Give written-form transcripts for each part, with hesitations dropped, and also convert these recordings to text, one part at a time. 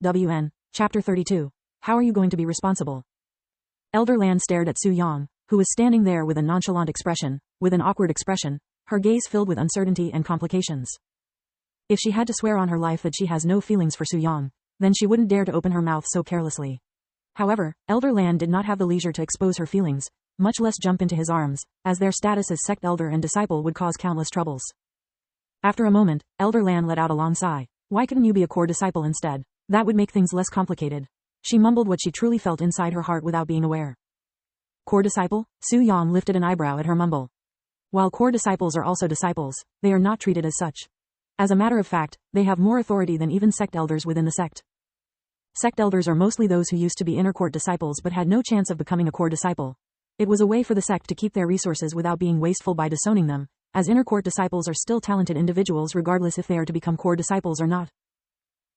WN, Chapter 32. How are you going to be responsible? Elder Lan stared at Su Yang, who was standing there with a nonchalant expression, with an awkward expression, her gaze filled with uncertainty and complications. If she had to swear on her life that she has no feelings for Su Yang, then she wouldn't dare to open her mouth so carelessly. However, Elder Lan did not have the leisure to expose her feelings, much less jump into his arms, as their status as sect elder and disciple would cause countless troubles. After a moment, Elder Lan let out a long sigh. Why couldn't you be a core disciple instead? That would make things less complicated. She mumbled what she truly felt inside her heart without being aware. Core disciple? Su Yang lifted an eyebrow at her mumble. While core disciples are also disciples, they are not treated as such. As a matter of fact, they have more authority than even sect elders within the sect. Sect elders are mostly those who used to be inner court disciples but had no chance of becoming a core disciple. It was a way for the sect to keep their resources without being wasteful by disowning them, as inner court disciples are still talented individuals regardless if they are to become core disciples or not.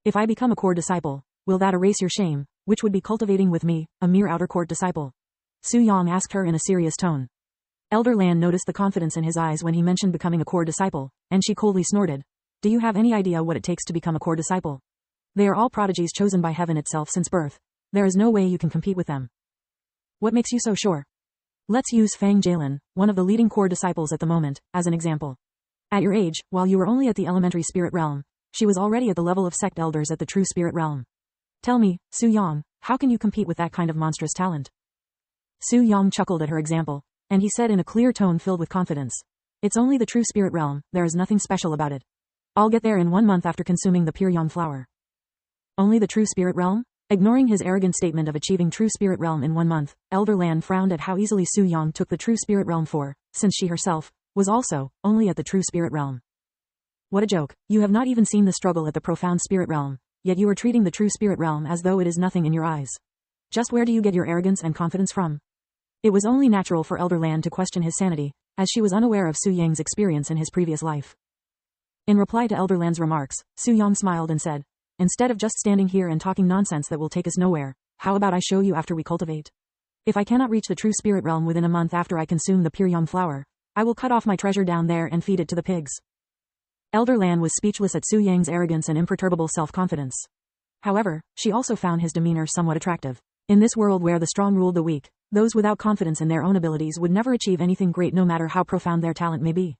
If I become a core disciple, will that erase your shame, which would be cultivating with me, a mere outer court disciple? Su Yang asked her in a serious tone. Elder Lan noticed the confidence in his eyes when he mentioned becoming a core disciple, and she coldly snorted. Do you have any idea what it takes to become a core disciple? They are all prodigies chosen by heaven itself since birth. There is no way you can compete with them. What makes you so sure? Let's use Fang Jialin, one of the leading core disciples at the moment, as an example. At your age, while you were only at the elementary spirit realm, she was already at the level of sect elders at the true spirit realm. Tell me, Su Yang, how can you compete with that kind of monstrous talent? Su Yang chuckled at her example, and he said in a clear tone filled with confidence. It's only the true spirit realm, there is nothing special about it. I'll get there in 1 month after consuming the pure yang flower. Only the true spirit realm? Ignoring his arrogant statement of achieving true spirit realm in 1 month, Elder Lan frowned at how easily Su Yang took the true spirit realm for, since she herself, was also, only at the true spirit realm. What a joke, you have not even seen the struggle at the profound spirit realm, yet you are treating the true spirit realm as though it is nothing in your eyes. Just where do you get your arrogance and confidence from? It was only natural for Elder Lan to question his sanity, as she was unaware of Su Yang's experience in his previous life. In reply to Elder Lan's remarks, Su Yang smiled and said, instead of just standing here and talking nonsense that will take us nowhere, how about I show you after we cultivate? If I cannot reach the true spirit realm within a month after I consume the pure yang flower, I will cut off my treasure down there and feed it to the pigs. Elder Lan was speechless at Su Yang's arrogance and imperturbable self-confidence. However, she also found his demeanor somewhat attractive. In this world where the strong ruled the weak, those without confidence in their own abilities would never achieve anything great no matter how profound their talent may be.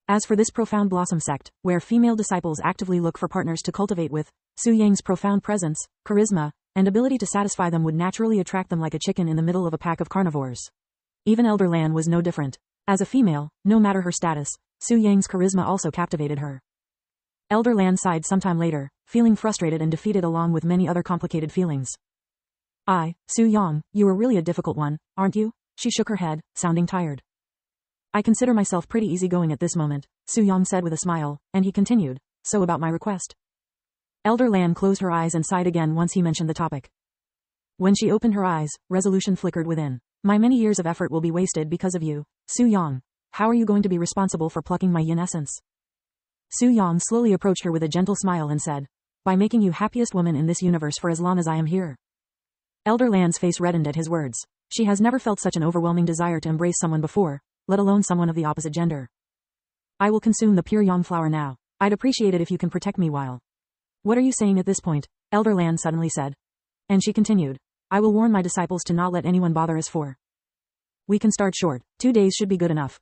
As for this profound blossom sect, where female disciples actively look for partners to cultivate with, Su Yang's profound presence, charisma, and ability to satisfy them would naturally attract them like a chicken in the middle of a pack of carnivores. Even Elder Lan was no different. As a female, no matter her status, Su Yang's charisma also captivated her. Elder Lan sighed sometime later, feeling frustrated and defeated along with many other complicated feelings. Su Yang, you are really a difficult one, aren't you? She shook her head, sounding tired. I consider myself pretty easygoing at this moment, Su Yang said with a smile, and he continued, so about my request. Elder Lan closed her eyes and sighed again once he mentioned the topic. When she opened her eyes, resolution flickered within. My many years of effort will be wasted because of you, Su Yang. How are you going to be responsible for plucking my yin essence? Su Yang slowly approached her with a gentle smile and said, by making you happiest woman in this universe for as long as I am here. Elder Lan's face reddened at his words. She has never felt such an overwhelming desire to embrace someone before, let alone someone of the opposite gender. I will consume the pure yang flower now. I'd appreciate it if you can protect me while. What are you saying at this point? Elder Lan suddenly said. And she continued. I will warn my disciples to not let anyone bother us for. We can start short. 2 days should be good enough.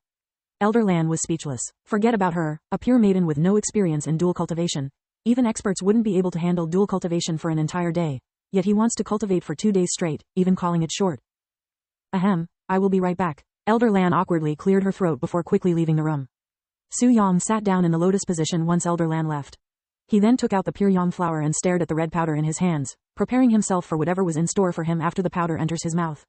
Elder Lan was speechless. Forget about her, a pure maiden with no experience in dual cultivation. Even experts wouldn't be able to handle dual cultivation for an entire day. Yet he wants to cultivate for 2 days straight, even calling it short. Ahem, I will be right back. Elder Lan awkwardly cleared her throat before quickly leaving the room. Su Yang sat down in the lotus position once Elder Lan left. He then took out the pure yang flower and stared at the red powder in his hands, preparing himself for whatever was in store for him after the powder enters his mouth.